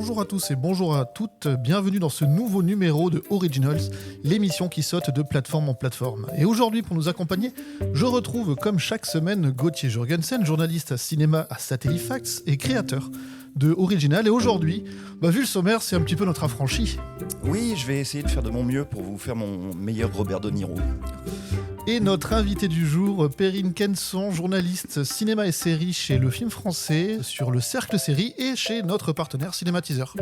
Bonjour à tous et bonjour à toutes, bienvenue dans ce nouveau numéro de Originals, l'émission qui saute de plateforme en plateforme. Et aujourd'hui, pour nous accompagner, je retrouve comme chaque semaine Gauthier Jorgensen, journaliste à cinéma à Satellifax et créateur de Original. Et aujourd'hui, vu le sommaire, c'est un petit peu notre affranchi. Oui, je vais essayer de faire de mon mieux pour vous faire mon meilleur Robert De Niro. Et notre invité du jour, Perrine Kenson, journaliste cinéma et série chez Le Film Français, sur le Cercle Série et chez notre partenaire Cinématiseur.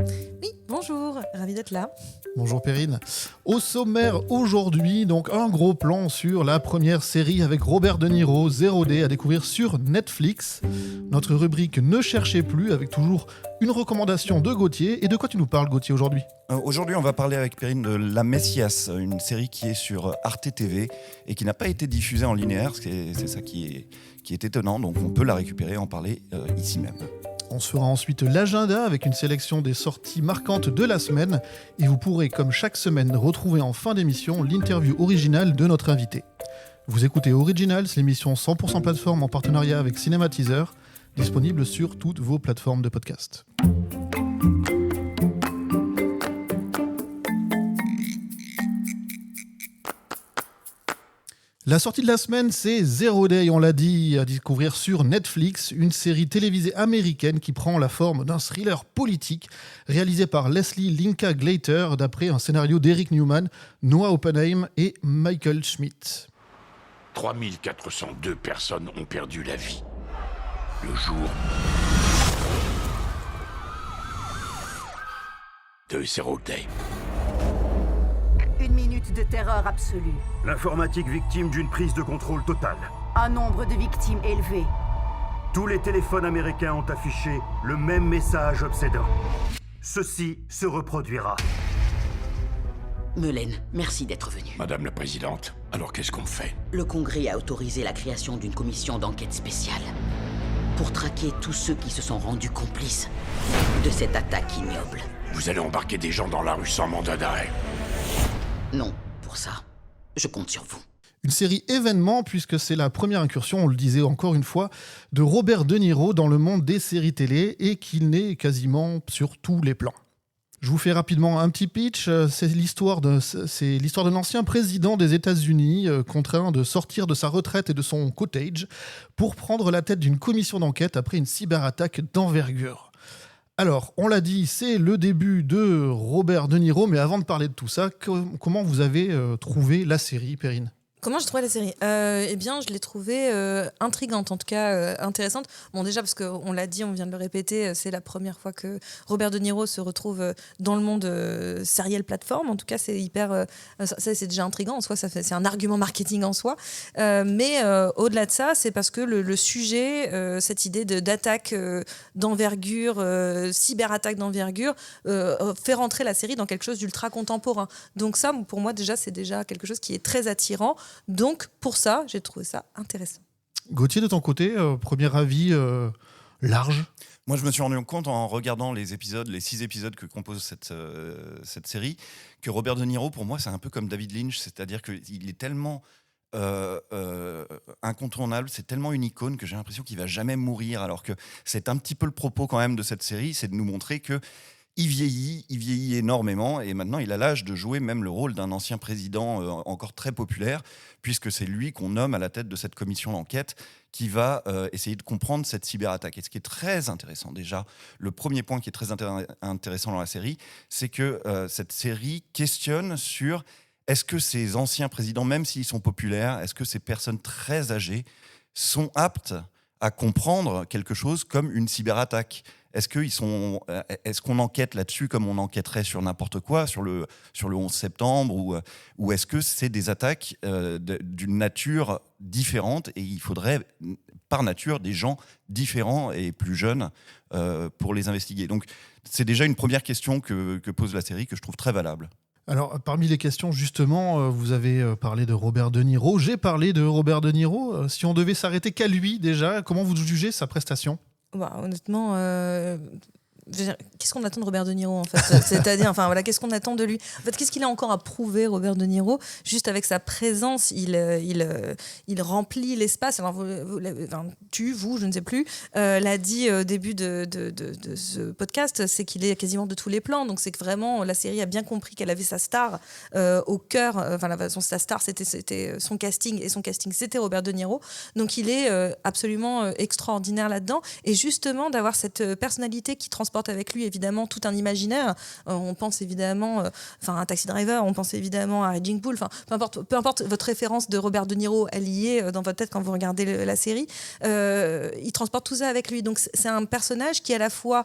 Oui, bonjour, ravi d'être là. Bonjour Perrine. Au sommaire aujourd'hui, donc un gros plan sur la première série avec Robert De Niro, 0D, à découvrir sur Netflix. Notre rubrique Ne cherchez plus, avec toujours une recommandation de Gauthier. Et de quoi tu nous parles, Gauthier, aujourd'hui ? Aujourd'hui, on va parler avec Perrine de La Messias, une série qui est sur Arte TV et qui n'a pas été diffusée en linéaire. C'est ça qui est étonnant, donc on peut la récupérer et en parler ici même. On se fera ensuite l'agenda avec une sélection des sorties marquantes de la semaine. Et vous pourrez, comme chaque semaine, retrouver en fin d'émission l'interview originale de notre invité. Vous écoutez Originals, l'émission 100% plateforme en partenariat avec Cinématiseur, disponible sur toutes vos plateformes de podcast. La sortie de la semaine, c'est Zero Day, on l'a dit, à découvrir sur Netflix, une série télévisée américaine qui prend la forme d'un thriller politique réalisé par Leslie Linka Glater d'après un scénario d'Eric Newman, Noah Oppenheim et Michael Schmidt. 3402 personnes ont perdu la vie. Le jour de Zero Day. Une minute de terreur absolue. L'informatique victime d'une prise de contrôle totale. Un nombre de victimes élevé. Tous les téléphones américains ont affiché le même message obsédant. Ceci se reproduira. Melaine, merci d'être venue. Madame la Présidente, alors qu'est-ce qu'on fait ? Le Congrès a autorisé la création d'une commission d'enquête spéciale pour traquer tous ceux qui se sont rendus complices de cette attaque ignoble. Vous allez embarquer des gens dans la rue sans mandat d'arrêt. Non, pour ça, je compte sur vous. Une série événement, puisque c'est la première incursion, on le disait encore une fois, de Robert De Niro dans le monde des séries télé et qu'il n'est quasiment sur tous les plans. Je vous fais rapidement un petit pitch. C'est l'histoire d'un ancien président des États-Unis contraint de sortir de sa retraite et de son cottage pour prendre la tête d'une commission d'enquête après une cyberattaque d'envergure. Alors, on l'a dit, c'est le début de Robert De Niro, mais avant de parler de tout ça, comment vous avez trouvé la série, Perrine ? Comment j'ai trouvé la série ? Eh bien, je l'ai trouvée intrigante, en tout cas intéressante. Bon, déjà, parce qu'on l'a dit, on vient de le répéter, c'est la première fois que Robert De Niro se retrouve dans le monde serial plateforme. En tout cas, c'est hyper... ça, c'est déjà intriguant en soi, c'est un argument marketing en soi. Mais au-delà de ça, c'est parce que le sujet, cette idée d'attaque d'envergure, cyberattaque d'envergure, fait rentrer la série dans quelque chose d'ultra contemporain. Donc ça, pour moi, déjà, c'est déjà quelque chose qui est très attirant. Donc, pour ça, j'ai trouvé ça intéressant. Gauthier, de ton côté, premier avis large ? Moi, je me suis rendu compte en regardant les 6 épisodes que compose cette série, que Robert De Niro, pour moi, c'est un peu comme David Lynch, c'est-à-dire qu'il est tellement incontournable, c'est tellement une icône que j'ai l'impression qu'il va jamais mourir, alors que c'est un petit peu le propos quand même de cette série, c'est de nous montrer que il vieillit énormément et maintenant il a l'âge de jouer même le rôle d'un ancien président encore très populaire, puisque c'est lui qu'on nomme à la tête de cette commission d'enquête qui va essayer de comprendre cette cyberattaque. Et ce qui est très intéressant déjà, le premier point qui est très intéressant dans la série, c'est que cette série questionne sur est-ce que ces anciens présidents, même s'ils sont populaires, est-ce que ces personnes très âgées sont aptes à comprendre quelque chose comme une cyberattaque ? Est-ce qu'on enquête là-dessus comme on enquêterait sur n'importe quoi, sur le 11 septembre, ou est-ce que c'est des attaques d'une nature différente et il faudrait par nature des gens différents et plus jeunes pour les investiguer. Donc c'est déjà une première question que pose la série que je trouve très valable. Alors, parmi les questions, justement, vous avez parlé de Robert De Niro. J'ai parlé de Robert De Niro. Si on devait s'arrêter qu'à lui, déjà, comment vous jugez sa prestation ? Honnêtement, je veux dire, qu'est-ce qu'on attend de Robert De Niro en fait C'est-à-dire, enfin voilà, qu'est-ce qu'on attend de lui en fait, qu'est-ce qu'il a encore à prouver, Robert De Niro? Juste avec sa présence, il remplit l'espace. Alors je ne sais plus, l'a dit au début de ce podcast, c'est qu'il est quasiment de tous les plans. Donc c'est que vraiment la série a bien compris qu'elle avait sa star au cœur. Sa star c'était son casting, et son casting c'était Robert De Niro. Donc il est absolument extraordinaire là-dedans. Et justement d'avoir cette personnalité qui transporte avec lui évidemment tout un imaginaire. On pense évidemment à Taxi Driver, on pense évidemment à Raging Bull. Peu importe votre référence de Robert De Niro, elle y est dans votre tête quand vous regardez la série. Il transporte tout ça avec lui. Donc c'est un personnage qui est à la fois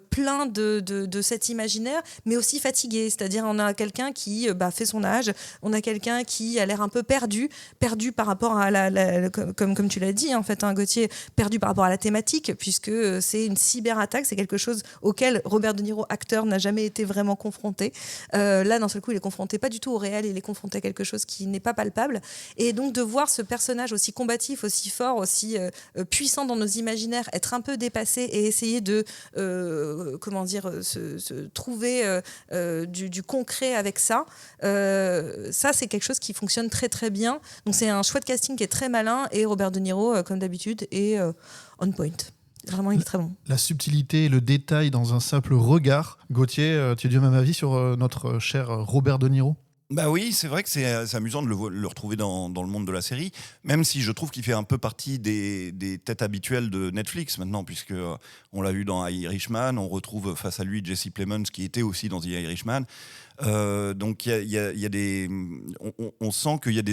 plein de cet imaginaire, mais aussi fatigué. C'est-à-dire on a quelqu'un qui fait son âge, on a quelqu'un qui a l'air un peu perdu par rapport à comme tu l'as dit en fait, Gauthier, perdu par rapport à la thématique, puisque c'est une cyberattaque, c'est quelque chose auquel Robert De Niro, acteur, n'a jamais été vraiment confronté. Là, d'un seul coup, il est confronté pas du tout au réel, il est confronté à quelque chose qui n'est pas palpable. Et donc de voir ce personnage aussi combatif, aussi fort, aussi puissant dans nos imaginaires, être un peu dépassé et essayer de se trouver du concret avec ça, ça c'est quelque chose qui fonctionne très très bien. Donc c'est un choix de casting qui est très malin, et Robert De Niro, comme d'habitude, est on point. Vraiment, il est très bon. La subtilité et le détail dans un simple regard. Gauthier, tu es du même avis sur notre cher Robert De Niro? Bah oui, c'est vrai que c'est amusant de le retrouver dans le monde de la série, même si je trouve qu'il fait un peu partie des têtes habituelles de Netflix maintenant, puisque on l'a vu dans Irishman, on retrouve face à lui Jesse Plemons qui était aussi dans The Irishman. Donc il y a des, on sent qu'il y a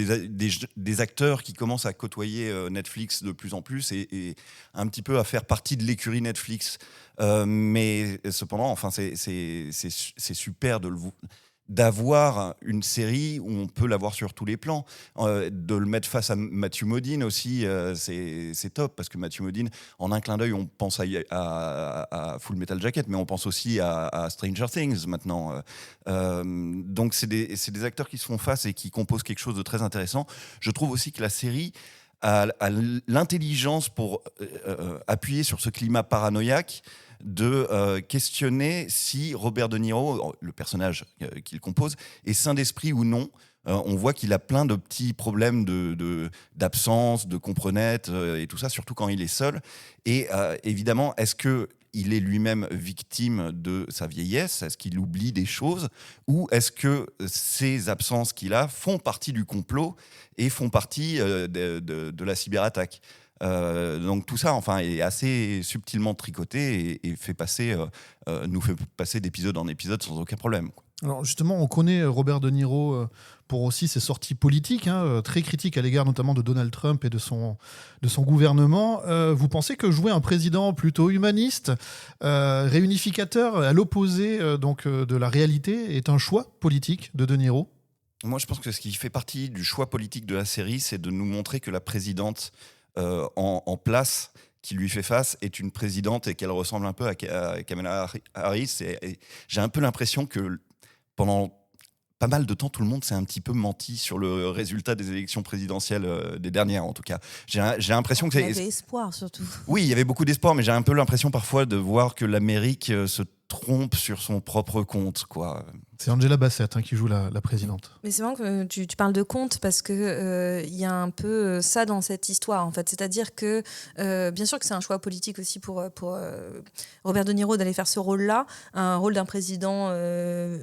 des acteurs qui commencent à côtoyer Netflix de plus en plus et un petit peu à faire partie de l'écurie Netflix. Mais cependant, enfin c'est super d'avoir une série où on peut l'avoir sur tous les plans, de le mettre face à Matthew Modine aussi, c'est top, parce que Matthew Modine, en un clin d'œil, on pense à Full Metal Jacket, mais on pense aussi à Stranger Things maintenant. Donc c'est des acteurs qui se font face et qui composent quelque chose de très intéressant. Je trouve aussi que la série a l'intelligence pour appuyer sur ce climat paranoïaque, de questionner si Robert De Niro, le personnage qu'il compose, est sain d'esprit ou non. On voit qu'il a plein de petits problèmes d'absence, de comprenette et tout ça, surtout quand il est seul. Et évidemment, est-ce qu'il est lui-même victime de sa vieillesse? Est-ce qu'il oublie des choses? Ou est-ce que ces absences qu'il a font partie du complot et font partie de la cyberattaque? Donc tout ça, enfin, est assez subtilement tricoté et nous fait passer d'épisode en épisode sans aucun problème, quoi. Alors justement, on connaît Robert De Niro pour aussi ses sorties politiques, très critiques à l'égard notamment de Donald Trump et de son gouvernement. Vous pensez que jouer un président plutôt humaniste, réunificateur, à l'opposé de la réalité, est un choix politique de Niro? Moi, je pense que ce qui fait partie du choix politique de la série, c'est de nous montrer que la présidente en place qui lui fait face est une présidente et qu'elle ressemble un peu à Kamala Harris. Et j'ai un peu l'impression que pendant pas mal de temps, tout le monde s'est un petit peu menti sur le résultat des élections présidentielles, des dernières en tout cas. J'ai l'impression que il y avait espoir surtout. Oui, il y avait beaucoup d'espoir, mais j'ai un peu l'impression parfois de voir que l'Amérique se trompe sur son propre compte, quoi. C'est Angela Bassett qui joue la présidente. Mais c'est marrant que tu parles de conte, parce que y a un peu ça dans cette histoire en fait. C'est-à-dire que bien sûr que c'est un choix politique aussi pour Robert De Niro d'aller faire ce rôle-là, un rôle d'un président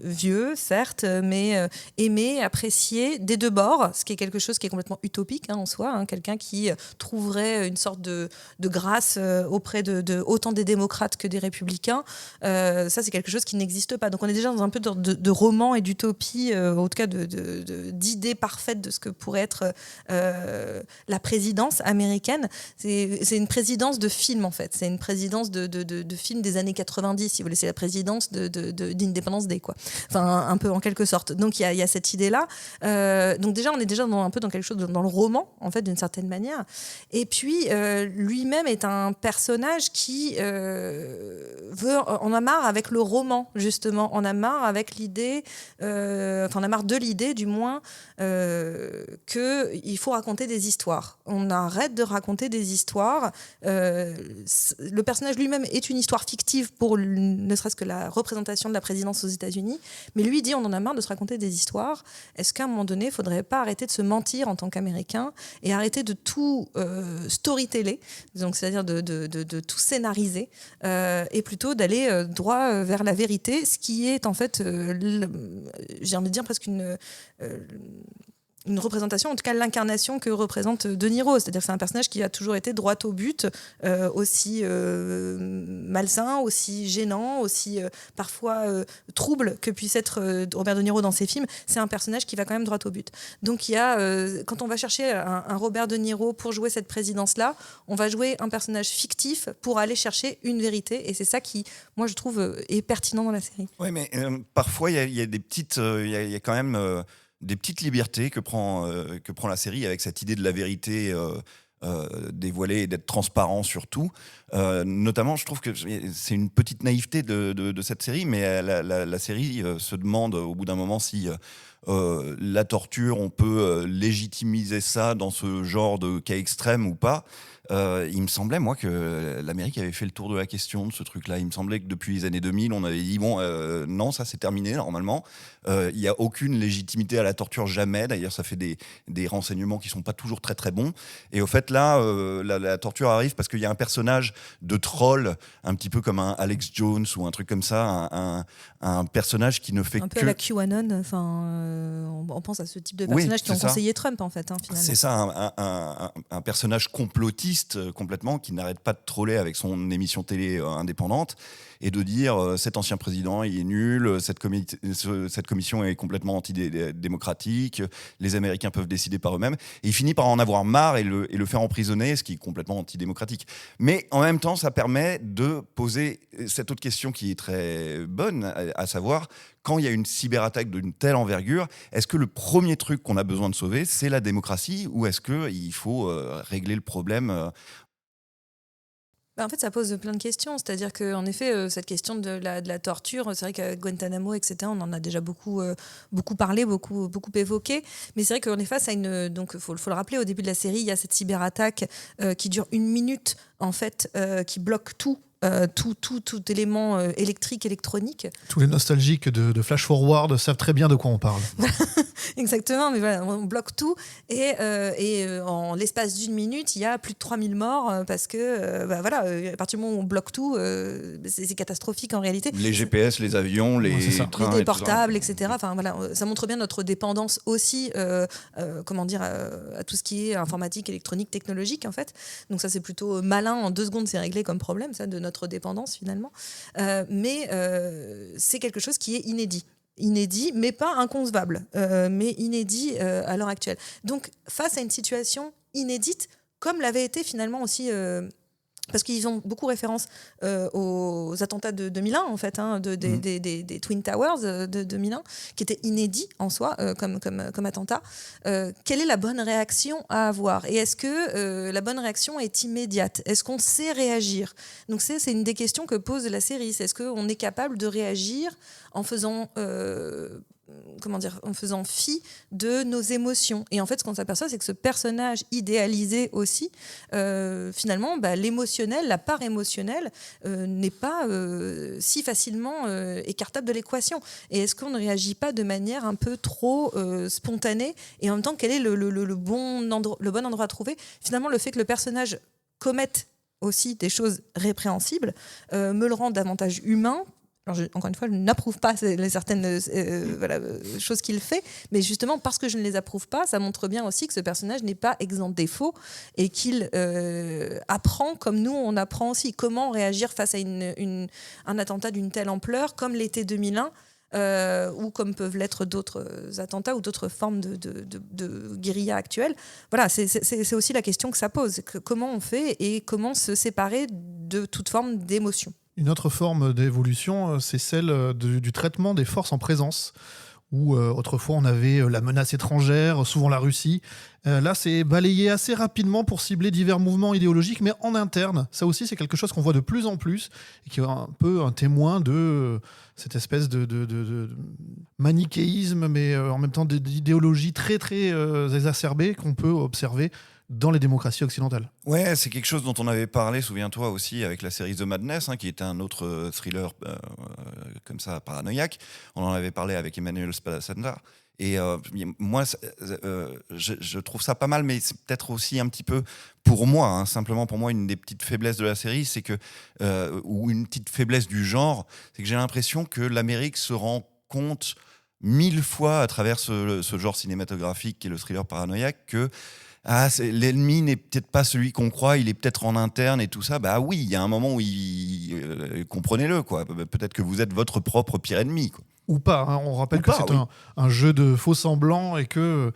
vieux, certes, mais aimé, apprécié des deux bords, ce qui est quelque chose qui est complètement utopique en soi, quelqu'un qui trouverait une sorte de grâce auprès de autant des démocrates que des républicains. Ça, c'est quelque chose qui n'existe pas. Donc on est déjà dans un peu de roman et d'utopie, en tout cas d'idées parfaites de ce que pourrait être la présidence américaine. C'est une présidence de film, en fait. C'est une présidence de film des années 90, si vous voulez. C'est la présidence d'Independence Day, quoi. Enfin, un peu en quelque sorte. Donc il y a cette idée-là. Donc déjà, on est déjà un peu dans quelque chose dans le roman, en fait, d'une certaine manière. Et puis, lui-même est un personnage qui en a marre avec le roman, justement. On a marre avec l'idée l'idée, on a marre de l'idée du moins, qu'il faut raconter des histoires. On arrête de raconter des histoires. Le personnage lui-même est une histoire fictive pour ne serait-ce que la représentation de la présidence aux États-Unis, mais lui dit on en a marre de se raconter des histoires. Est-ce qu'à un moment donné, il ne faudrait pas arrêter de se mentir en tant qu'Américain et arrêter de tout storyteller, donc c'est-à-dire de tout scénariser, et plutôt d'aller droit vers la vérité, ce qui est en fait, j'ai envie de dire presque une représentation, en tout cas l'incarnation que représente De Niro. C'est-à-dire que c'est un personnage qui a toujours été droit au but, aussi malsain, aussi gênant, aussi parfois trouble que puisse être Robert De Niro dans ses films. C'est un personnage qui va quand même droit au but. Donc il y a, quand on va chercher un Robert De Niro pour jouer cette présidence-là, on va jouer un personnage fictif pour aller chercher une vérité. Et c'est ça qui, moi je trouve, est pertinent dans la série. Oui, mais parfois il y a des petites... Il y a quand même... des petites libertés que prend la série avec cette idée de la vérité dévoilée et d'être transparent sur tout. Notamment, je trouve que c'est une petite naïveté de cette série, mais la série se demande au bout d'un moment si la torture, on peut légitimiser ça dans ce genre de cas extrême ou pas. Il me semblait, moi, que l'Amérique avait fait le tour de la question de ce truc-là. Il me semblait que depuis les années 2000, on avait dit, bon, non, ça c'est terminé, normalement. Il n'y a aucune légitimité à la torture, jamais. D'ailleurs, ça fait des renseignements qui ne sont pas toujours très, très bons. Et au fait, là, la torture arrive parce qu'il y a un personnage de troll, un petit peu comme un Alex Jones ou un truc comme ça, un personnage qui ne fait un peu à la QAnon, on pense à ce type de personnages qui ont conseillé Trump, en fait, finalement. C'est ça, un personnage complotiste complètement, qui n'arrête pas de troller avec son émission télé indépendante et de dire cet ancien président il est nul, cette commission est complètement antidémocratique, les Américains peuvent décider par eux-mêmes, et il finit par en avoir marre et le faire emprisonner, ce qui est complètement antidémocratique. Mais en même temps, ça permet de poser cette autre question qui est très bonne, à savoir, quand il y a une cyberattaque d'une telle envergure, est-ce que le premier truc qu'on a besoin de sauver, c'est la démocratie, ou est-ce qu'il faut régler le problème En fait, ça pose plein de questions. C'est-à-dire qu'en effet, cette question de la torture, c'est vrai qu'à Guantanamo, etc., on en a déjà beaucoup parlé, beaucoup évoqué. Mais c'est vrai qu'on est face à une... Donc, faut le rappeler, au début de la série, il y a cette cyberattaque qui dure 1 minute, en fait, qui bloque tout. Tout élément électrique, électronique. Tous les nostalgiques de Flash Forward savent très bien de quoi on parle. Exactement, mais voilà, on bloque tout. Et en l'espace d'1 minute, il y a plus de 3000 morts parce que, à partir du moment où on bloque tout, c'est catastrophique en réalité. Les GPS, les avions, les trains, les portables, etc. Enfin, voilà, ça montre bien notre dépendance aussi, à tout ce qui est informatique, électronique, technologique, en fait. Donc ça, c'est plutôt malin. En 2 secondes, c'est réglé comme problème, ça, de notre dépendance, finalement. Mais c'est quelque chose qui est inédit, mais pas inconcevable, mais inédit à l'heure actuelle. Donc, face à une situation inédite, comme l'avait été finalement aussi... parce qu'ils ont beaucoup référence aux attentats de 2001, en fait, des Twin Towers de 2001, qui étaient inédits en soi, comme attentat. Quelle est la bonne réaction à avoir ? Et est-ce que la bonne réaction est immédiate ? Est-ce qu'on sait réagir ? Donc c'est une des questions que pose la série. Est-ce qu'on est capable de réagir en faisant... en faisant fi de nos émotions. Et en fait, ce qu'on s'aperçoit, c'est que ce personnage idéalisé aussi, finalement, l'émotionnel, la part émotionnelle, n'est pas si facilement écartable de l'équation. Et est-ce qu'on ne réagit pas de manière un peu trop spontanée ? Et en même temps, quel est le bon endroit à trouver ? Finalement, le fait que le personnage commette aussi des choses répréhensibles me le rend davantage humain. Alors encore une fois, je n'approuve pas certaines choses qu'il fait, mais justement parce que je ne les approuve pas, ça montre bien aussi que ce personnage n'est pas exempt de défauts et qu'il apprend comme nous, on apprend aussi comment réagir face à un attentat d'une telle ampleur, comme l'était 2001, ou comme peuvent l'être d'autres attentats ou d'autres formes de guérilla actuelle. Voilà, c'est aussi la question que ça pose. Comment on fait et comment se séparer de toute forme d'émotion ? Une autre forme d'évolution, c'est celle du traitement des forces en présence, où autrefois on avait la menace étrangère, souvent la Russie. Là, c'est balayé assez rapidement pour cibler divers mouvements idéologiques, mais en interne. Ça aussi, c'est quelque chose qu'on voit de plus en plus et qui est un peu un témoin de cette espèce de manichéisme, mais en même temps d'idéologie très, très exacerbée qu'on peut observer dans les démocraties occidentales. Ouais, c'est quelque chose dont on avait parlé, souviens-toi aussi, avec la série The Madness, qui était un autre thriller comme ça, paranoïaque. On en avait parlé avec Emmanuel Spadasandar. Et moi, je trouve ça pas mal, mais c'est peut-être aussi un petit peu, pour moi, simplement pour moi, une des petites faiblesses de la série, c'est que, ou une petite faiblesse du genre, c'est que j'ai l'impression que l'Amérique se rend compte 1000 fois à travers ce genre cinématographique qui est le thriller paranoïaque que l'ennemi n'est peut-être pas celui qu'on croit, il est peut-être en interne et tout ça. Bah oui, il y a un moment où comprenez-le, quoi. Peut-être que vous êtes votre propre pire ennemi, quoi. Ou pas, hein. On rappelle que c'est oui. un jeu de faux semblants et que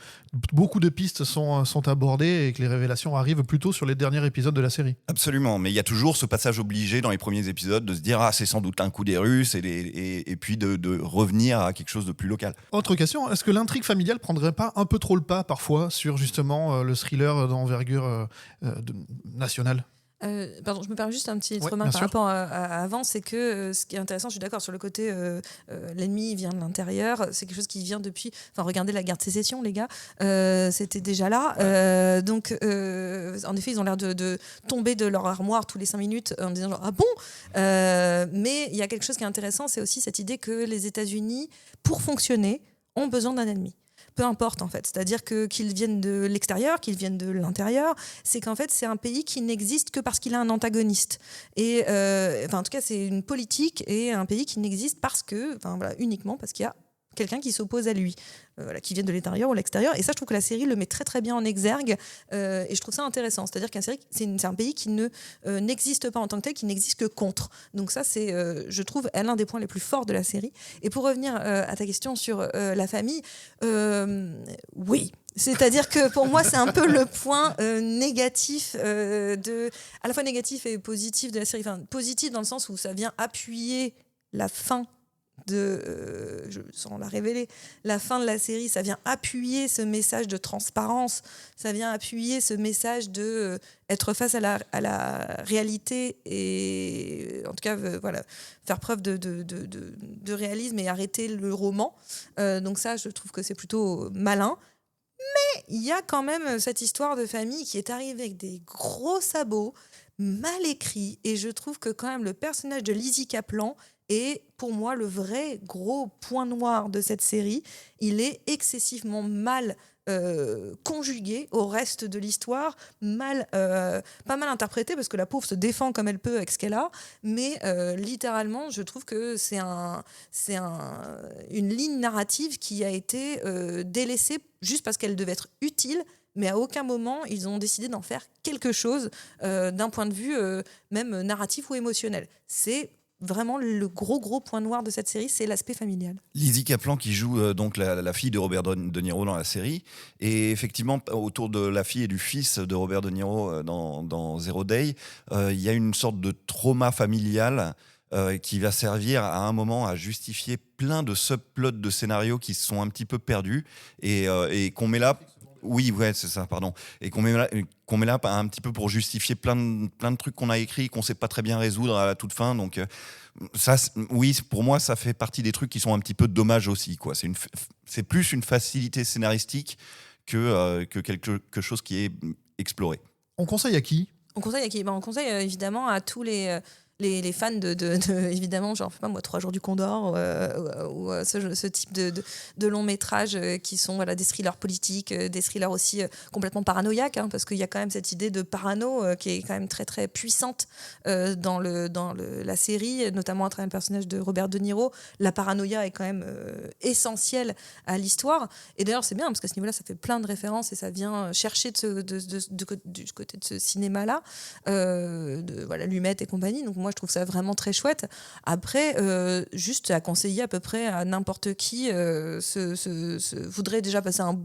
beaucoup de pistes sont abordées et que les révélations arrivent plutôt sur les derniers épisodes de la série. Absolument, mais il y a toujours ce passage obligé dans les premiers épisodes de se dire c'est sans doute un coup des Russes et puis de revenir à quelque chose de plus local. Autre question, est-ce que l'intrigue familiale prendrait pas un peu trop le pas parfois sur justement le thriller d'envergure nationale ? Pardon, je me permets juste un petit Ouais, remarque bien par sûr. rapport à avant, c'est que ce qui est intéressant, je suis d'accord sur le côté l'ennemi vient de l'intérieur, c'est quelque chose qui vient depuis. Enfin, regardez la guerre de sécession, les gars, c'était déjà là. Donc, en effet, ils ont l'air de tomber de leur armoire tous les 5 minutes en disant genre, ah bon. Mais il y a quelque chose qui est intéressant, c'est aussi cette idée que les États-Unis, pour fonctionner, ont besoin d'un ennemi. Peu importe en fait, c'est-à-dire qu'ils viennent de l'extérieur, qu'ils viennent de l'intérieur, c'est qu'en fait c'est un pays qui n'existe que parce qu'il a un antagoniste. Et en tout cas c'est une politique et un pays qui n'existe uniquement parce qu'il y a quelqu'un qui s'oppose à lui, qui vient de l'intérieur ou l'extérieur. Et ça, je trouve que la série le met très très bien en exergue et je trouve ça intéressant. C'est-à-dire qu'un série, c'est un pays qui n'existe pas en tant que tel, qui n'existe que contre. Donc ça, c'est, je trouve, l'un des points les plus forts de la série. Et pour revenir à ta question sur la famille, oui. C'est-à-dire que pour moi, c'est un peu le point négatif, à la fois négatif et positif de la série. Enfin, positif dans le sens où ça vient appuyer la fin sans la révéler, la fin de la série, ça vient appuyer ce message de transparence, ça vient appuyer ce message de être face à la réalité et en tout cas faire preuve de réalisme et arrêter le roman. Donc ça, je trouve que c'est plutôt malin. Mais il y a quand même cette histoire de famille qui est arrivée avec des gros sabots, mal écrits, et je trouve que quand même le personnage de Lizzie Kaplan est pour moi le vrai gros point noir de cette série. Il est excessivement mal conjugué au reste de l'histoire, pas mal interprété parce que la pauvre se défend comme elle peut avec ce qu'elle a, mais littéralement je trouve que c'est une ligne narrative qui a été délaissée juste parce qu'elle devait être utile, mais à aucun moment ils ont décidé d'en faire quelque chose d'un point de vue même narratif ou émotionnel. C'est vraiment le gros point noir de cette série, c'est l'aspect familial. Lizzie Kaplan qui joue donc la fille de Robert De Niro dans la série, et effectivement autour de la fille et du fils de Robert De Niro dans Zero Day, il y a une sorte de trauma familial qui va servir à un moment à justifier plein de subplots de scénarios qui se sont un petit peu perdus et qu'on met là. Oui, ouais, c'est ça, pardon. Et qu'on met là un petit peu pour justifier plein de trucs qu'on a écrits, qu'on ne sait pas très bien résoudre à la toute fin. Donc, ça, oui, pour moi, ça fait partie des trucs qui sont un petit peu dommages aussi, quoi. C'est plus une facilité scénaristique que quelque chose qui est exploré. On conseille à qui ? On conseille à qui ? On conseille évidemment à tous les fans de évidemment, genre, je sais pas moi, 3 jours du Condor ou ce type de long métrage qui sont des thrillers politiques, des thrillers aussi complètement paranoïaques, parce qu'il y a quand même cette idée de parano qui est quand même très très puissante dans la série, notamment à travers le personnage de Robert De Niro. La paranoïa est quand même essentielle à l'histoire. Et d'ailleurs, c'est bien parce qu'à ce niveau-là, ça fait plein de références et ça vient chercher du côté de ce cinéma-là, Lumet et compagnie. Donc moi, je trouve ça vraiment très chouette. Après, juste à conseiller à peu près à n'importe qui voudrait déjà passer un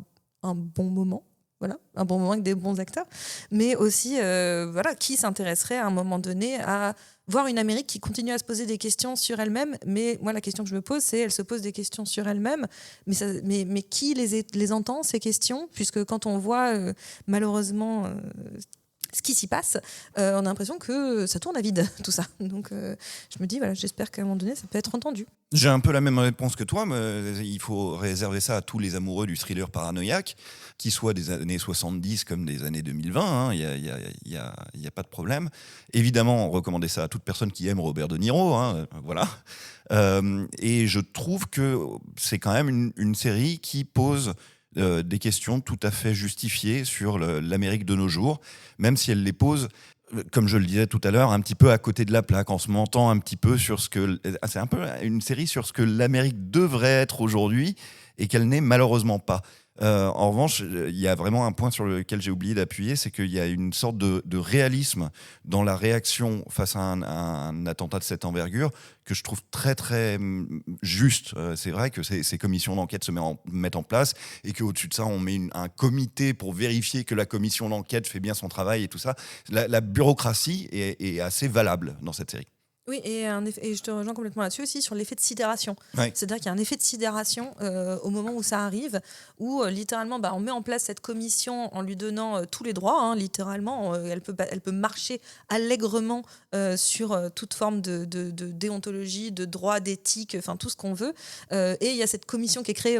bon moment. voilà, un bon moment avec des bons acteurs, mais aussi voilà, qui s'intéresserait à un moment donné à voir une Amérique qui continue à se poser des questions sur elle-même. Mais moi, la question que je me pose, c'est elle se pose des questions sur elle-même, mais qui les entend, ces questions? Puisque quand on voit malheureusement ce qui s'y passe, on a l'impression que ça tourne à vide, tout ça. Donc je me dis, voilà, j'espère qu'à un moment donné, ça peut être entendu. J'ai un peu la même réponse que toi, mais il faut réserver ça à tous les amoureux du thriller paranoïaque, qu'ils soient des années 70 comme des années 2020, il n'y a pas de problème. Évidemment, recommander ça à toute personne qui aime Robert De Niro, voilà. Et je trouve que c'est quand même une série qui pose des questions tout à fait justifiées sur l'Amérique de nos jours, même si elle les pose, comme je le disais tout à l'heure, un petit peu à côté de la plaque, en se mentant un petit peu sur ce que... C'est un peu une série sur ce que l'Amérique devrait être aujourd'hui et qu'elle n'est malheureusement pas. En revanche, il y a vraiment un point sur lequel j'ai oublié d'appuyer, c'est qu'il y a une sorte de réalisme dans la réaction face à un attentat de cette envergure que je trouve très très juste. C'est vrai que ces commissions d'enquête se mettent en place et qu'au-dessus de ça, on met un comité pour vérifier que la commission d'enquête fait bien son travail et tout ça. La bureaucratie est assez valable dans cette série. Oui, et je te rejoins complètement là-dessus aussi, sur l'effet de sidération. Ouais. C'est-à-dire qu'il y a un effet de sidération au moment où ça arrive, où littéralement, on met en place cette commission en lui donnant tous les droits, littéralement. Elle peut marcher allègrement sur toute forme de déontologie, de droit, d'éthique, enfin tout ce qu'on veut. Et il y a cette commission qui est créée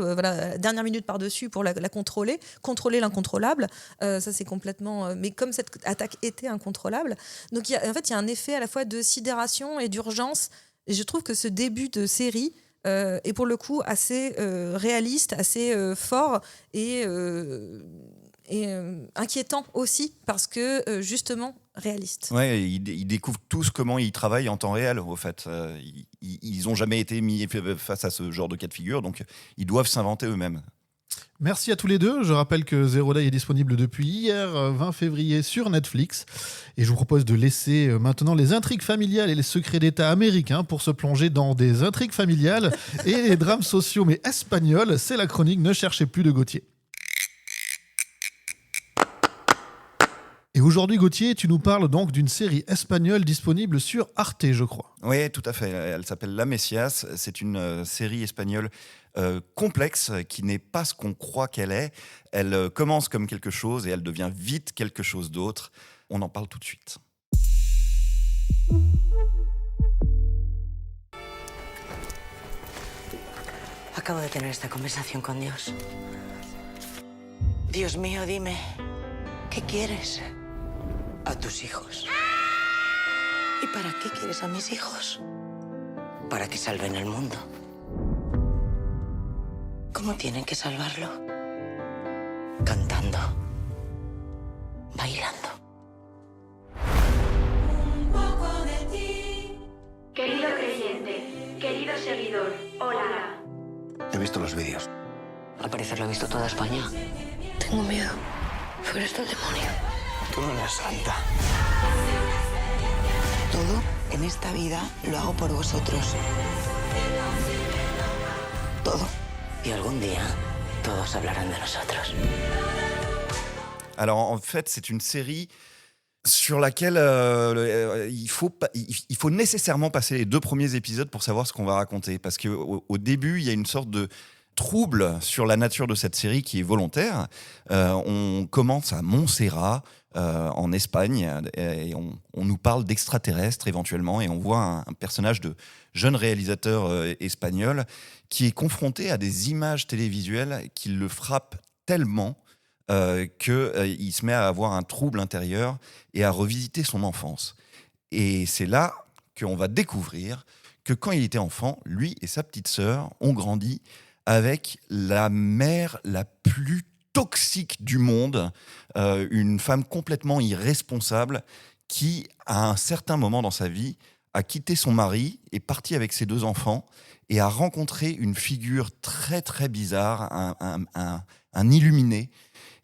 dernière minute par-dessus pour la contrôler l'incontrôlable. Ça, c'est complètement... mais comme cette attaque était incontrôlable, donc en fait, il y a un effet à la fois de sidération et d'urgence. Et je trouve que ce début de série est pour le coup assez réaliste, assez fort et inquiétant aussi, parce que justement réaliste. Ouais, ils découvrent tous comment ils travaillent en temps réel, au fait. Ils n'ont jamais été mis face à ce genre de cas de figure, donc ils doivent s'inventer eux-mêmes. Merci à tous les deux. Je rappelle que Zero Day est disponible depuis hier, 20 février, sur Netflix. Et je vous propose de laisser maintenant les intrigues familiales et les secrets d'État américains pour se plonger dans des intrigues familiales et les drames sociaux, mais espagnols. C'est la chronique Ne cherchez plus de Gauthier. Et aujourd'hui, Gauthier, tu nous parles donc d'une série espagnole disponible sur Arte, je crois. Oui, tout à fait. Elle s'appelle La Messias. C'est une série espagnole complexe qui n'est pas ce qu'on croit qu'elle est. Elle commence comme quelque chose et elle devient vite quelque chose d'autre. On en parle tout de suite. Acabo de tener esta conversación con Dios. Dios mío, dime, ¿qué quieres? A tus hijos. ¿Y para qué quieres a mis hijos? Para que salven el mundo. ¿Cómo tienen que salvarlo? Cantando. Bailando. Un poco de ti. Querido creyente, querido seguidor, hola. He visto los vídeos. Al parecer lo ha visto toda España. Tengo miedo. Fuera está el demonio. Tú no eres santa. Todo en esta vida lo hago por vosotros. Todo. Y algún día todos hablarán de nosotros. Alors en fait, c'est une série sur laquelle il faut nécessairement passer les 2 premiers épisodes pour savoir ce qu'on va raconter. Parce qu'au début, il y a une sorte de trouble sur la nature de cette série qui est volontaire. On commence à Montserrat, en Espagne, et on nous parle d'extraterrestres éventuellement, et on voit un personnage de jeune réalisateur espagnol qui est confronté à des images télévisuelles qui le frappent tellement qu'il se met à avoir un trouble intérieur et à revisiter son enfance. Et c'est là qu'on va découvrir que quand il était enfant, lui et sa petite sœur ont grandi avec la mère la plus toxique du monde, une femme complètement irresponsable qui, à un certain moment dans sa vie, a quitté son mari, est partie avec ses 2 enfants et a rencontré une figure très très bizarre, un illuminé.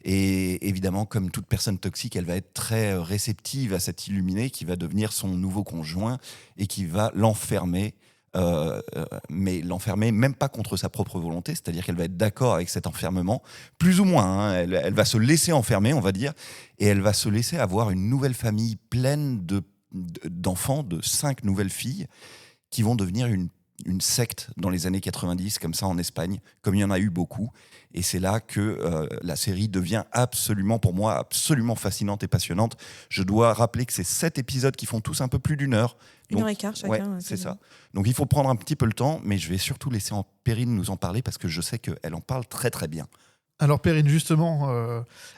Et évidemment, comme toute personne toxique, elle va être très réceptive à cet illuminé qui va devenir son nouveau conjoint et qui va l'enfermer mais l'enfermer même pas contre sa propre volonté, c'est-à-dire qu'elle va être d'accord avec cet enfermement, plus ou moins, hein, elle va se laisser enfermer, on va dire, et elle va se laisser avoir une nouvelle famille pleine d'enfants, de 5 nouvelles filles, qui vont devenir une secte dans les années 90, comme ça en Espagne, comme il y en a eu beaucoup. Et c'est là que la série devient absolument, pour moi, absolument fascinante et passionnante. Je dois rappeler que c'est 7 épisodes qui font tous un peu plus d'une heure. 1h15 chacun. Ouais, c'est ça. Donc il faut prendre un petit peu le temps, mais je vais surtout laisser Perrine nous en parler parce que je sais qu'elle en parle très très bien. Alors Perrine, justement,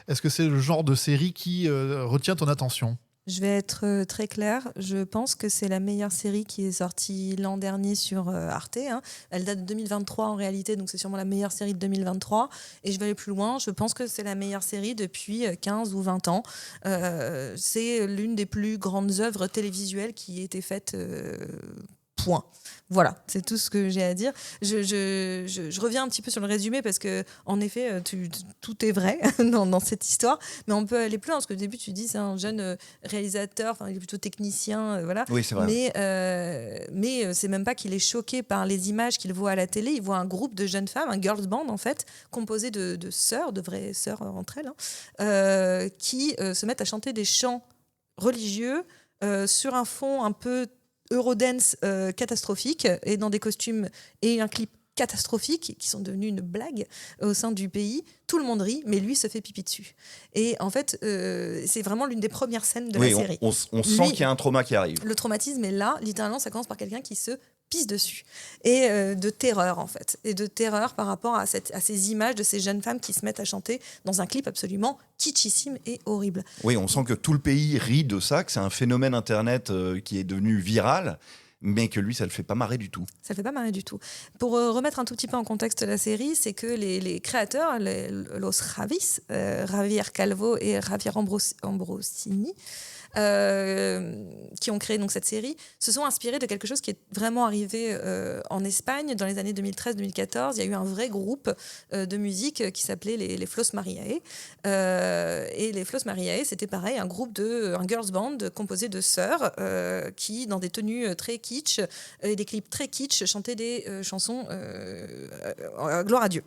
est-ce que c'est le genre de série qui retient ton attention ? Je vais être très claire, je pense que c'est la meilleure série qui est sortie l'an dernier sur Arte. Hein. Elle date de 2023 en réalité, donc c'est sûrement la meilleure série de 2023. Et je vais aller plus loin, je pense que c'est la meilleure série depuis 15 ou 20 ans. C'est l'une des plus grandes œuvres télévisuelles qui ait été faite, point. Voilà, c'est tout ce que j'ai à dire. Je reviens un petit peu sur le résumé parce que, en effet, tout est vrai dans cette histoire, mais on peut aller plus loin parce que au début tu dis c'est un jeune réalisateur, enfin il est plutôt technicien, voilà. Oui, c'est vrai. Mais c'est même pas qu'il est choqué par les images qu'il voit à la télé. Il voit un groupe de jeunes femmes, un girls band en fait, composé de sœurs, de vraies sœurs entre elles, hein, qui se mettent à chanter des chants religieux sur un fond un peu Eurodance catastrophique et dans des costumes et un clip catastrophique qui sont devenus une blague au sein du pays. Tout le monde rit, mais lui se fait pipi dessus. Et en fait, c'est vraiment l'une des premières scènes de la série. On sent qu'il y a un trauma qui arrive. Le traumatisme est là, littéralement, ça commence par quelqu'un qui se pisse dessus. Et de terreur, en fait. Et de terreur par rapport à ces images de ces jeunes femmes qui se mettent à chanter dans un clip absolument kitschissime et horrible. Oui, on sent que tout le pays rit de ça, que c'est un phénomène Internet qui est devenu viral, mais que lui, ça le fait pas marrer du tout. Ça le fait pas marrer du tout. Pour remettre un tout petit peu en contexte la série, c'est que les créateurs, Los Javis, Javier Calvo et Javier Ambrosini, qui ont créé donc cette série, se sont inspirés de quelque chose qui est vraiment arrivé en Espagne dans les années 2013-2014. Il y a eu un vrai groupe de musique qui s'appelait les Flos Mariae. Et les Flos Mariae, c'était pareil, un girls band composé de sœurs qui, dans des tenues très kitsch et des clips très kitsch, chantaient des chansons gloire à Dieu.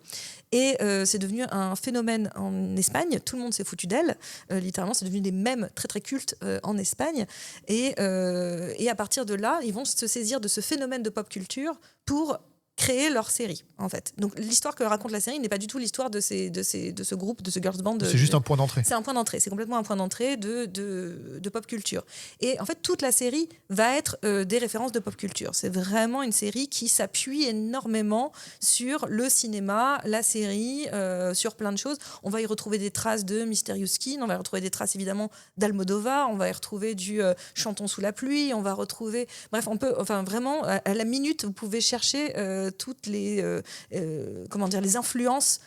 Et c'est devenu un phénomène en Espagne. Tout le monde s'est foutu d'elle. Littéralement, c'est devenu des mèmes très très cultes en Espagne. Et à partir de là, ils vont se saisir de ce phénomène de pop culture pour créer leur série, en fait. Donc l'histoire que raconte la série n'est pas du tout l'histoire de ce groupe, de ce girls band. C'est juste un point d'entrée. C'est un point d'entrée, c'est complètement un point d'entrée de pop culture. Et en fait, toute la série va être des références de pop culture. C'est vraiment une série qui s'appuie énormément sur le cinéma, la série, sur plein de choses. On va y retrouver des traces de Mysterious Skin, on va y retrouver des traces évidemment d'Almodovar, on va y retrouver du Chantons sous la pluie, on va retrouver... Bref, on peut, enfin vraiment, à la minute, vous pouvez chercher toutes les les influences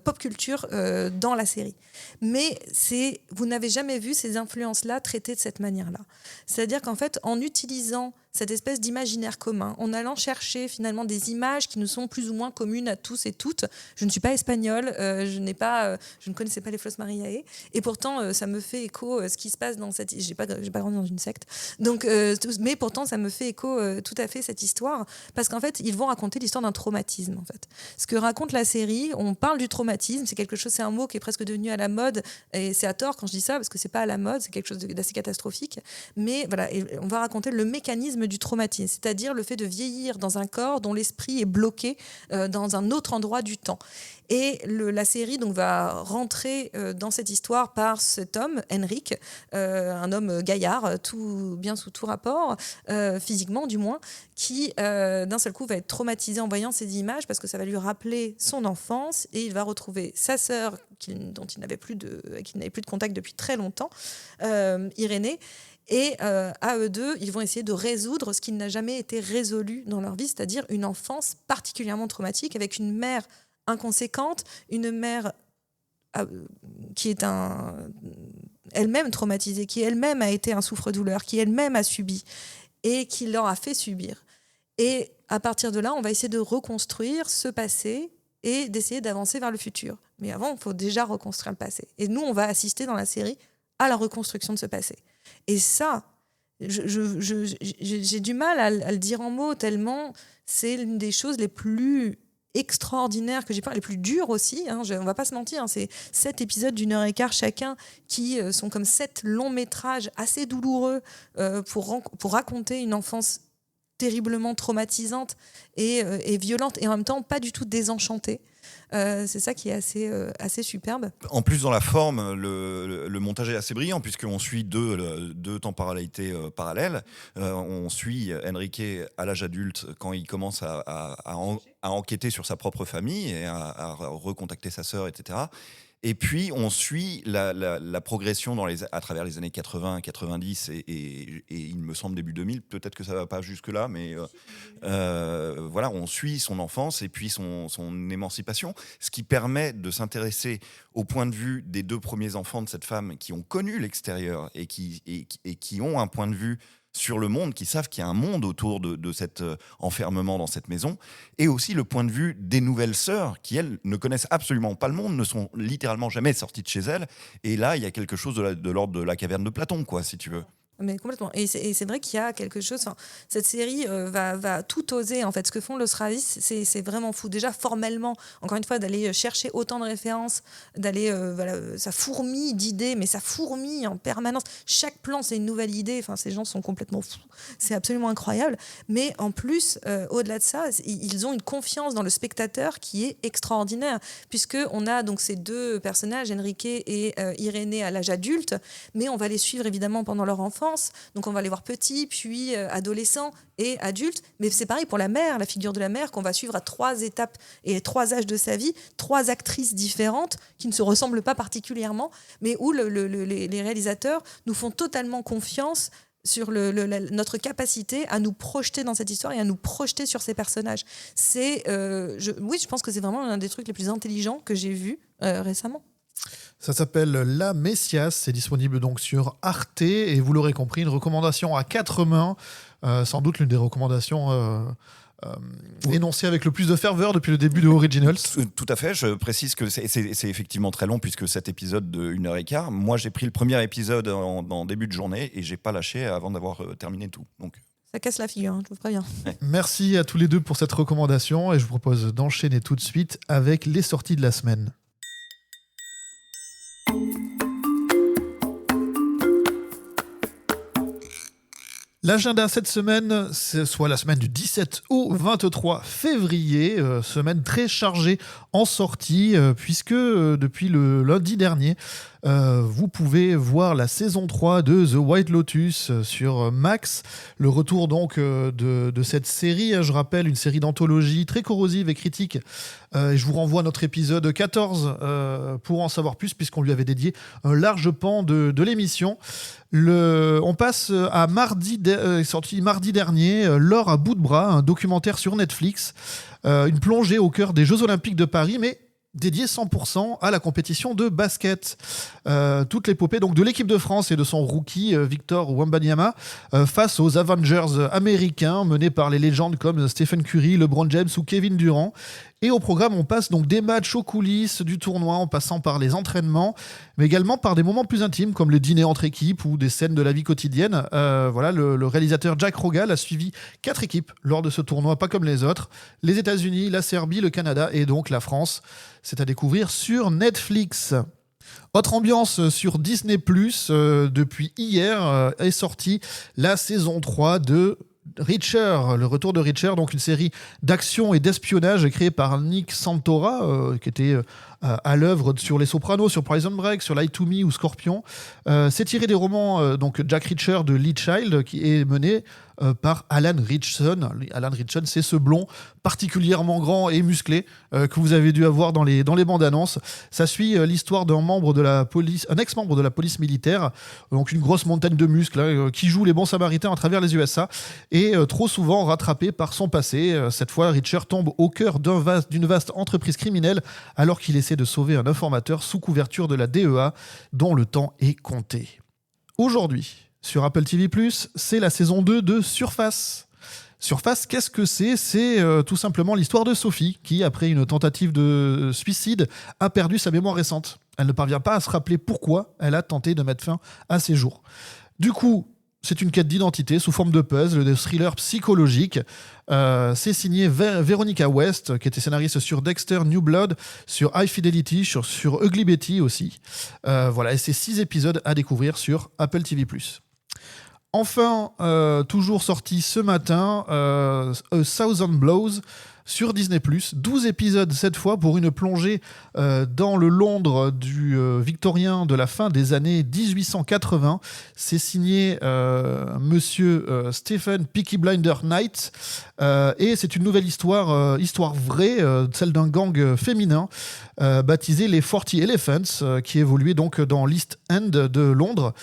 pop culture dans la série. Mais vous n'avez jamais vu ces influences-là traitées de cette manière-là. C'est-à-dire qu'en fait, en utilisant cette espèce d'imaginaire commun, en allant chercher finalement des images qui nous sont plus ou moins communes à tous et toutes. Je ne suis pas espagnole, je ne connaissais pas les Flos Mariae, et pourtant ça me fait écho ce qui se passe dans cette... J'ai pas grandi dans une secte, donc, mais pourtant ça me fait écho tout à fait cette histoire, parce qu'en fait ils vont raconter l'histoire d'un traumatisme. En fait, ce que raconte la série, on parle du traumatisme, c'est un mot qui est presque devenu à la mode, et c'est à tort quand je dis ça, parce que c'est pas à la mode, c'est quelque chose d'assez catastrophique, mais voilà, et on va raconter le mécanisme du traumatisme, c'est-à-dire le fait de vieillir dans un corps dont l'esprit est bloqué dans un autre endroit du temps. Et la série donc va rentrer dans cette histoire par cet homme, Henrik, un homme gaillard, bien sous tout rapport, physiquement du moins, qui d'un seul coup va être traumatisé en voyant ces images parce que ça va lui rappeler son enfance, et il va retrouver sa sœur dont il n'avait plus de contact depuis très longtemps, Irénée. Et à eux deux, ils vont essayer de résoudre ce qui n'a jamais été résolu dans leur vie, c'est-à-dire une enfance particulièrement traumatique avec une mère inconséquente, une mère qui est elle-même traumatisée, qui elle-même a été un souffre-douleur, qui elle-même a subi et qui leur a fait subir. Et à partir de là, on va essayer de reconstruire ce passé et d'essayer d'avancer vers le futur. Mais avant, il faut déjà reconstruire le passé. Et nous, on va assister dans la série à la reconstruction de ce passé. Et ça, j'ai du mal à le dire en mots, tellement c'est l'une des choses les plus extraordinaires que j'ai pas, les plus dures aussi, hein, on va pas se mentir, hein, c'est 7 épisodes d'1h15 chacun qui sont comme 7 longs métrages assez douloureux pour raconter une enfance terriblement traumatisante et violente, et en même temps pas du tout désenchantée. C'est ça qui est assez superbe. En plus, dans la forme, le montage est assez brillant, puisqu'on suit deux temporalités parallèles. On suit Enrique à l'âge adulte, quand il commence à enquêter sur sa propre famille et à recontacter sa sœur, etc. Et puis, on suit la progression à travers les années 80, 90 et il me semble début 2000. Peut-être que ça ne va pas jusque-là, mais voilà, on suit son enfance et puis son émancipation, ce qui permet de s'intéresser au point de vue des 2 premiers enfants de cette femme qui ont connu l'extérieur et qui ont un point de vue sur le monde, qui savent qu'il y a un monde autour de cet enfermement dans cette maison, et aussi le point de vue des nouvelles sœurs qui, elles, ne connaissent absolument pas le monde, ne sont littéralement jamais sorties de chez elles, et là, il y a quelque chose de l'ordre de la caverne de Platon, quoi, si tu veux. Mais complètement. Et c'est vrai qu'il y a quelque chose. Cette série va tout oser. En fait, ce que font Los Ravis, c'est vraiment fou. Déjà formellement, encore une fois, d'aller chercher autant de références, d'aller, ça fourmille d'idées, mais ça fourmille en permanence. Chaque plan, c'est une nouvelle idée. Enfin, ces gens sont complètement fous. C'est absolument incroyable. Mais en plus, au-delà de ça, ils ont une confiance dans le spectateur qui est extraordinaire, puisque on a donc ces 2 personnages, Enrique et Irénée, à l'âge adulte, mais on va les suivre évidemment pendant leur enfance. Donc on va les voir petits, puis adolescents et adultes. Mais c'est pareil pour la mère, la figure de la mère, qu'on va suivre à 3 étapes et 3 âges de sa vie, 3 actrices différentes qui ne se ressemblent pas particulièrement, mais où les réalisateurs nous font totalement confiance sur notre capacité à nous projeter dans cette histoire et à nous projeter sur ces personnages. Je pense que c'est vraiment l'un des trucs les plus intelligents que j'ai vus récemment. Ça s'appelle La Messias, c'est disponible donc sur Arte, et vous l'aurez compris, une recommandation à 4 mains, sans doute l'une des recommandations énoncées avec le plus de ferveur depuis le début de Originals. Tout à fait, je précise que c'est effectivement très long, puisque cet épisode de 1h15, moi j'ai pris le premier épisode en début de journée et j'ai pas lâché avant d'avoir terminé tout. Donc... Ça casse la figure, hein, je vous préviens. Ouais. Merci à tous les 2 pour cette recommandation, et je vous propose d'enchaîner tout de suite avec les sorties de la semaine. L'agenda cette semaine, soit la semaine du 17 au 23 février, semaine très chargée en sorties, puisque depuis le lundi dernier, vous pouvez voir la saison 3 de The White Lotus sur Max. Le retour donc de cette série, je rappelle, une série d'anthologie très corrosive et critique. Et je vous renvoie à notre épisode 14 pour en savoir plus, puisqu'on lui avait dédié un large pan de l'émission. On passe à sorti mardi dernier, L'or à bout de bras, un documentaire sur Netflix, une plongée au cœur des Jeux Olympiques de Paris, mais dédié 100% à la compétition de basket. Toute l'épopée donc de l'équipe de France et de son rookie Victor Wembanyama face aux Avengers américains menés par les légendes comme Stephen Curry, LeBron James ou Kevin Durant. Et au programme, on passe donc des matchs aux coulisses du tournoi en passant par les entraînements, mais également par des moments plus intimes comme le dîner entre équipes ou des scènes de la vie quotidienne. Voilà, le réalisateur Jack Rogal a suivi 4 équipes lors de ce tournoi, pas comme les autres. Les États-Unis, la Serbie, le Canada et donc la France. C'est à découvrir sur Netflix. Autre ambiance sur Disney+, depuis hier est sortie la saison 3 de Reacher, le retour de Reacher, donc une série d'action et d'espionnage créée par Nick Santora, qui était à l'œuvre sur Les Sopranos, sur Prison Break, sur Lie to Me ou Scorpion. C'est tiré des romans donc Jack Reacher de Lee Child, qui est mené par Alan Ritchson. Alan Ritchson, c'est ce blond particulièrement grand et musclé que vous avez dû avoir dans les bandes annonces. Ça suit l'histoire d'un membre de la police, un ex-membre de la police militaire, donc une grosse montagne de muscles, qui joue les bons samaritains à travers les USA et trop souvent rattrapé par son passé. Cette fois, Reacher tombe au cœur d'une vaste entreprise criminelle alors qu'il essaie de sauver un informateur sous couverture de la DEA dont le temps est compté. Aujourd'hui, sur Apple TV+, c'est la saison 2 de Surface. Surface, qu'est-ce que c'est ? C'est tout simplement l'histoire de Sophie qui, après une tentative de suicide, a perdu sa mémoire récente. Elle ne parvient pas à se rappeler pourquoi elle a tenté de mettre fin à ses jours. Du coup, C'est une quête d'identité sous forme de puzzle, de thriller psychologique. C'est signé Veronica West, qui était scénariste sur Dexter, New Blood, sur High Fidelity, sur Ugly Betty aussi. Voilà, et c'est 6 épisodes à découvrir sur Apple TV+. Enfin, toujours sorti ce matin, A Thousand Blows sur Disney+. 12 épisodes cette fois pour une plongée dans le Londres du victorien de la fin des années 1880. C'est signé monsieur Stephen Peaky Blinder Knight et c'est une nouvelle histoire vraie, celle d'un gang féminin baptisé les 40 Elephants qui évoluait donc dans l'East End de Londres.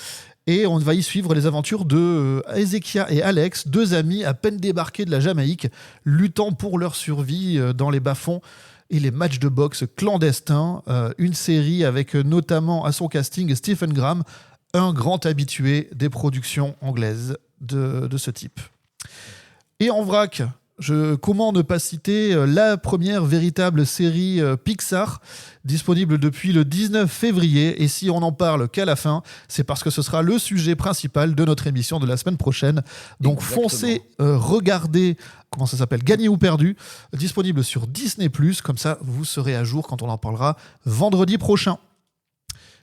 Et on va y suivre les aventures de Ezekia et Alex, 2 amis à peine débarqués de la Jamaïque, luttant pour leur survie dans les bas-fonds et les matchs de boxe clandestins. Une série avec notamment à son casting Stephen Graham, un grand habitué des productions anglaises de ce type. Et en vrac, comment ne pas citer la première véritable série Pixar disponible depuis le 19 février. Et si on n'en parle qu'à la fin, c'est parce que ce sera le sujet principal de notre émission de la semaine prochaine. Donc foncez, regardez, comment ça s'appelle, Gagné ou perdu, disponible sur Disney+. Comme ça, vous serez à jour quand on en parlera vendredi prochain.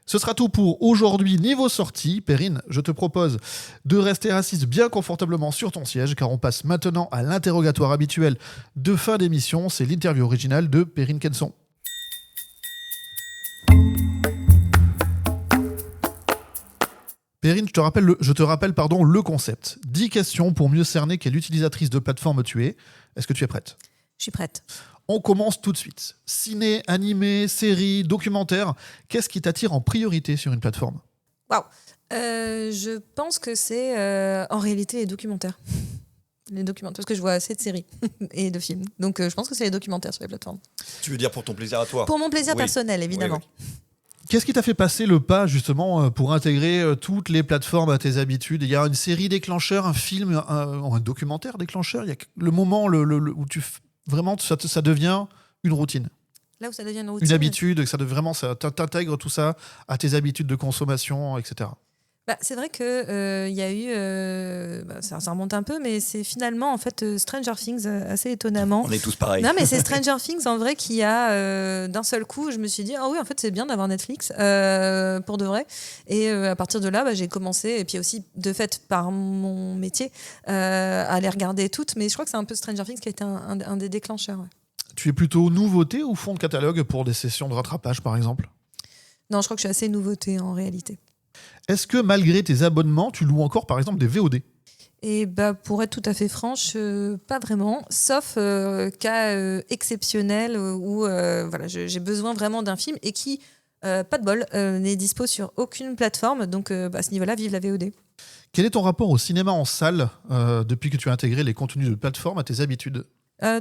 Ce sera tout pour aujourd'hui niveau sortie. Perrine, je te propose de rester assise bien confortablement sur ton siège car on passe maintenant à l'interrogatoire habituel de fin d'émission. C'est l'interview originale de Perrine Kenson. Perrine, je te rappelle le concept. 10 questions pour mieux cerner quelle utilisatrice de plateforme tu es. Est-ce que tu es prête ? Je suis prête. On commence tout de suite. Ciné, animé, série, documentaire. Qu'est-ce qui t'attire en priorité sur une plateforme ? Waouh. Je pense que c'est en réalité les documentaires. Les documentaires, parce que je vois assez de séries et de films. Donc je pense que c'est les documentaires sur les plateformes. Tu veux dire pour ton plaisir à toi ? Pour mon plaisir personnel, évidemment. Oui. Qu'est-ce qui t'a fait passer le pas, justement, pour intégrer toutes les plateformes à tes habitudes ? Il y a une série déclencheur, un film, un documentaire déclencheur. Il y a le moment où vraiment, ça devient une routine. Là où ça devient une routine. Une habitude, que ça t'intègre tout ça à tes habitudes de consommation, etc. C'est vrai que y a eu, ça remonte un peu, mais c'est finalement en fait Stranger Things assez étonnamment. On est tous pareils. Non, mais c'est Stranger Things en vrai qui a d'un seul coup, je me suis dit oui en fait c'est bien d'avoir Netflix pour de vrai. Et à partir de là, j'ai commencé et puis aussi de fait par mon métier à les regarder toutes. Mais je crois que c'est un peu Stranger Things qui a été un des déclencheurs. Ouais. Tu es plutôt nouveauté ou fond de catalogue pour des sessions de rattrapage par exemple ? Non, je crois que je suis assez nouveauté en réalité. Est-ce que malgré tes abonnements, tu loues encore par exemple des VOD ? Et pour être tout à fait franche, pas vraiment, sauf cas exceptionnel où j'ai besoin vraiment d'un film et qui, pas de bol, n'est dispo sur aucune plateforme. Donc à ce niveau-là, vive la VOD. Quel est ton rapport au cinéma en salle depuis que tu as intégré les contenus de plateforme à tes habitudes ?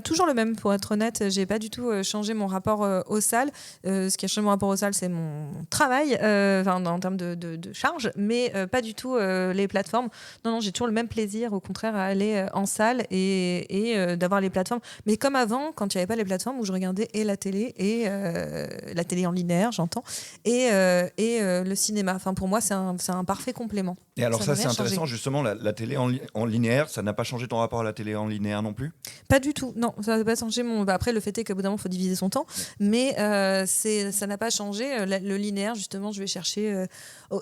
Toujours le même, pour être honnête. J'ai pas du tout changé mon rapport aux salles. Ce qui a changé mon rapport aux salles, c'est mon travail, en termes de charge, mais pas du tout les plateformes. Non, j'ai toujours le même plaisir, au contraire, à aller en salle et d'avoir les plateformes. Mais comme avant, quand il n'y avait pas les plateformes, où je regardais et la télé, et la télé en linéaire, j'entends, et le cinéma. Enfin, pour moi, c'est un parfait complément. Et alors ça c'est intéressant, changé. justement, la télé en linéaire, ça n'a pas changé ton rapport à la télé en linéaire non plus ? Pas du tout, non, ça n'a pas changé mon... Après, le fait est qu'au bout d'un moment, il faut diviser son temps, mais ça n'a pas changé. Le linéaire, justement, je vais chercher...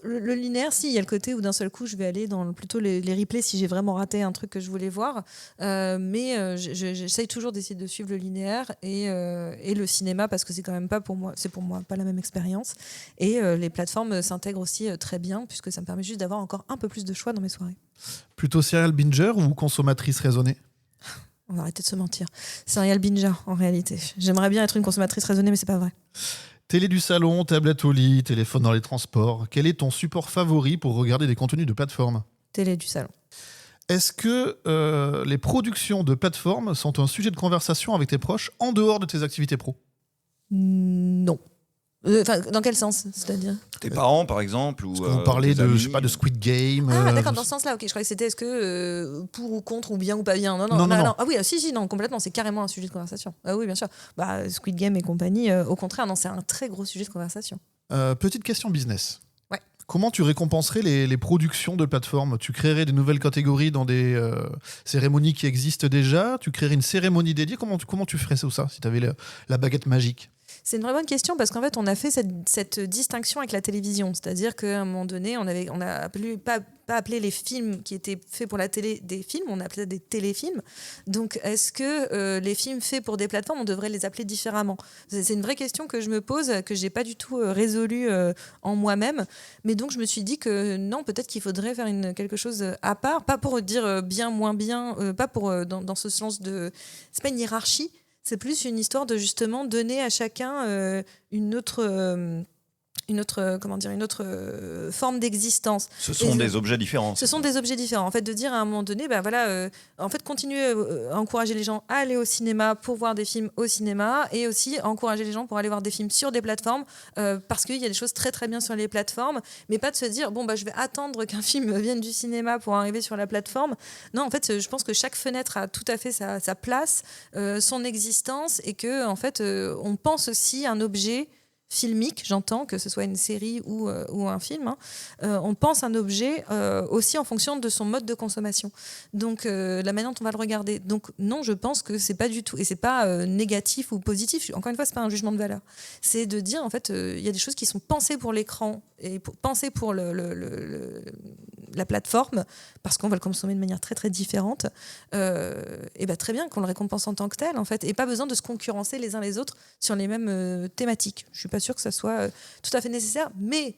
Le linéaire, si, il y a le côté où d'un seul coup, je vais aller dans plutôt les replays si j'ai vraiment raté un truc que je voulais voir, mais j'essaye toujours d'essayer de suivre le linéaire et le cinéma, parce que c'est quand même pas pour moi pas la même expérience. Et les plateformes s'intègrent aussi très bien, puisque ça me permet juste d'avoir encore un peu plus de choix dans mes soirées. Plutôt serial binger ou consommatrice raisonnée ? On va arrêter de se mentir. Serial binger, en réalité. J'aimerais bien être une consommatrice raisonnée, mais c'est pas vrai. Télé du salon, tablette au lit, téléphone dans les transports. Quel est ton support favori pour regarder des contenus de plateforme ? Télé du salon. Est-ce que les productions de plateforme sont un sujet de conversation avec tes proches en dehors de tes activités pro ? Non. Dans quel sens, c'est-à-dire ? Tes parents, par exemple, ou on parlait de Squid Game. Ah, d'accord, dans ce sens-là, ok. Je croyais que c'était est-ce que pour ou contre ou bien ou pas bien. Non. Ah oui, si, non, complètement. C'est carrément un sujet de conversation. Ah oui, bien sûr. Squid Game et compagnie, au contraire, non, c'est un très gros sujet de conversation. Petite question business. Ouais. Comment tu récompenserais les productions de plateformes ? Tu créerais des nouvelles catégories dans des cérémonies qui existent déjà ? Tu créerais une cérémonie dédiée ? Comment tu ferais ça si tu avais la baguette magique ? C'est une vraie bonne question parce qu'en fait, on a fait cette distinction avec la télévision. C'est-à-dire qu'à un moment donné, on a pas appelé les films qui étaient faits pour la télé des films, on a appelé ça des téléfilms. Donc, est-ce que les films faits pour des plateformes, on devrait les appeler différemment ? C'est une vraie question que je me pose, que je n'ai pas du tout résolue en moi-même. Mais donc, je me suis dit que non, peut-être qu'il faudrait faire quelque chose à part, pas pour dire bien, moins bien, pas pour dans ce sens de... C'est pas une hiérarchie. C'est plus une histoire de justement donner à chacun une autre forme d'existence. Ce sont des objets différents. Ce sont des objets différents. En fait, de dire à un moment donné, continuer à encourager les gens à aller au cinéma pour voir des films au cinéma et aussi à encourager les gens pour aller voir des films sur des plateformes parce qu'il y a des choses très très bien sur les plateformes, mais pas de se dire je vais attendre qu'un film vienne du cinéma pour arriver sur la plateforme. Non, en fait, je pense que chaque fenêtre a tout à fait sa place, son existence et que en fait, on pense aussi à un objet filmique, j'entends, que ce soit une série ou un film, on pense un objet aussi en fonction de son mode de consommation. Donc, la manière dont on va le regarder. Donc, non, je pense que c'est pas du tout, et c'est pas négatif ou positif, encore une fois, c'est pas un jugement de valeur. C'est de dire, en fait, il y a des choses qui sont pensées pour l'écran et pensées pour la plateforme, parce qu'on va le consommer de manière très, très différente, et très bien qu'on le récompense en tant que tel, en fait, et pas besoin de se concurrencer les uns les autres sur les mêmes thématiques. Je suis pas sûre que ça soit tout à fait nécessaire, mais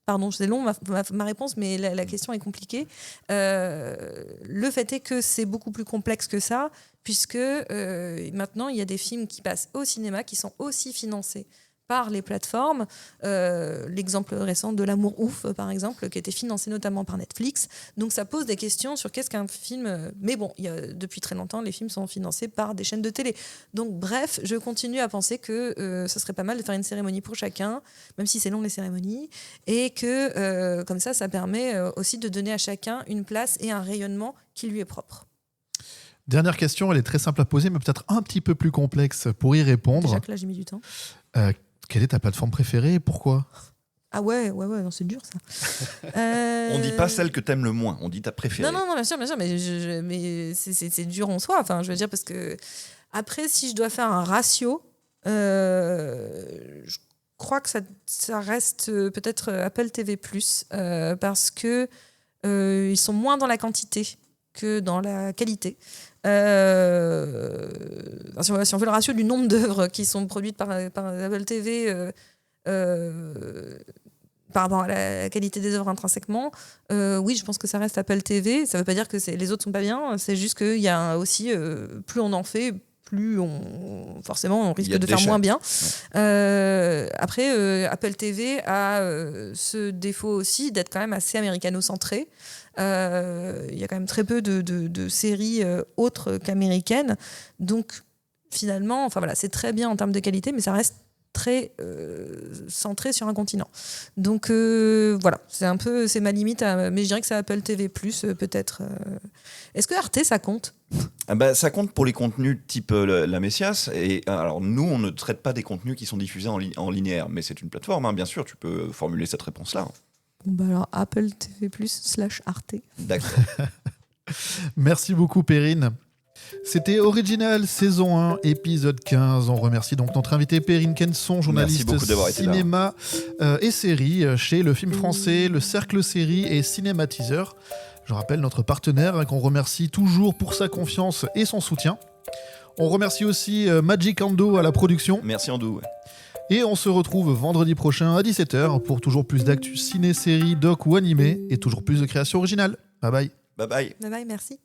pardon, c'est long ma réponse, mais la question est compliquée. Le fait est que c'est beaucoup plus complexe que ça, puisque maintenant il y a des films qui passent au cinéma qui sont aussi financés par les plateformes. L'exemple récent de L'Amour ouf, par exemple, qui a été financé notamment par Netflix. Donc ça pose des questions sur qu'est-ce qu'un film... Mais bon, depuis très longtemps, les films sont financés par des chaînes de télé. Donc bref, je continue à penser que ça serait pas mal de faire une cérémonie pour chacun, même si c'est long les cérémonies, et que comme ça permet aussi de donner à chacun une place et un rayonnement qui lui est propre. Dernière question, elle est très simple à poser, mais peut-être un petit peu plus complexe pour y répondre. Déjà que là, j'ai mis du temps. Quelle est ta plateforme préférée et pourquoi ? Ah ouais, non, c'est dur ça. On dit pas celle que t'aimes le moins, on dit ta préférée. Non, bien sûr, mais c'est dur en soi. Enfin, je veux dire, parce que après, si je dois faire un ratio, je crois que ça reste peut-être Apple TV+, parce que ils sont moins dans la quantité que dans la qualité. Si on fait le ratio du nombre d'œuvres qui sont produites par Apple TV par rapport à la qualité des œuvres intrinsèquement, oui, je pense que ça reste Apple TV. Ça ne veut pas dire que les autres sont pas bien, c'est juste qu'il y a aussi, plus on en fait, plus forcément on risque de faire moins bien. Ouais. Après, Apple TV a ce défaut aussi d'être quand même assez américano-centré. Il y a quand même très peu de séries autres qu'américaines. Donc, finalement, c'est très bien en termes de qualité, mais ça reste très centré sur un continent. Donc, voilà, c'est ma limite, mais je dirais que c'est Apple TV+, peut-être. Est-ce que Arte, ça compte ? Ça compte pour les contenus type La Messias. Et alors, nous, on ne traite pas des contenus qui sont diffusés en linéaire, mais c'est une plateforme, bien sûr, tu peux formuler cette réponse-là. Alors, Apple TV+, /Arte. D'accord. Merci beaucoup, Perrine. C'était Original, saison 1, épisode 15. On remercie donc notre invité Perrine Kenson, journaliste cinéma et série chez Le Film Français, Le Cercle Série et Cinématiseur. Je rappelle notre partenaire qu'on remercie toujours pour sa confiance et son soutien. On remercie aussi Magic Ando à la production. Merci Ando. Ouais. Et on se retrouve vendredi prochain à 17h pour toujours plus d'actu ciné, série, doc ou animé et toujours plus de créations originales. Bye bye. Bye bye. Bye bye, merci.